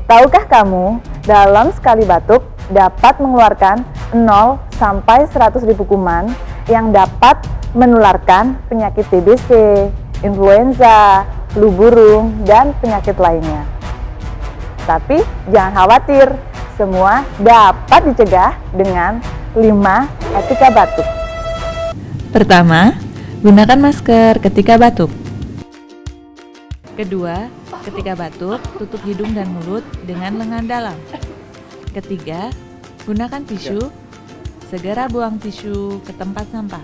Tahukah kamu, dalam sekali batuk dapat mengeluarkan 0 sampai 100.000 kuman yang dapat menularkan penyakit TBC, influenza, flu burung, dan penyakit lainnya. Tapi jangan khawatir, semua dapat dicegah dengan 5 etika batuk. Pertama, gunakan masker ketika batuk. Kedua, ketika batuk, tutup hidung dan mulut dengan lengan dalam. Ketiga, gunakan tisu. Segera buang tisu ke tempat sampah.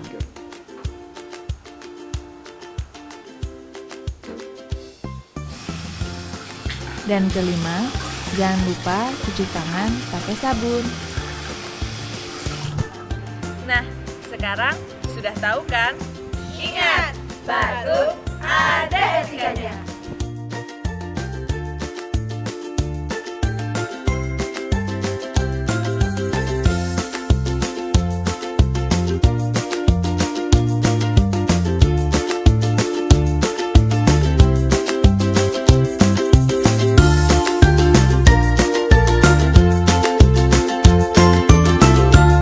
Dan kelima, jangan lupa cuci tangan pakai sabun. Nah, sekarang sudah tahu kan? Ingat, batuk ada etikanya.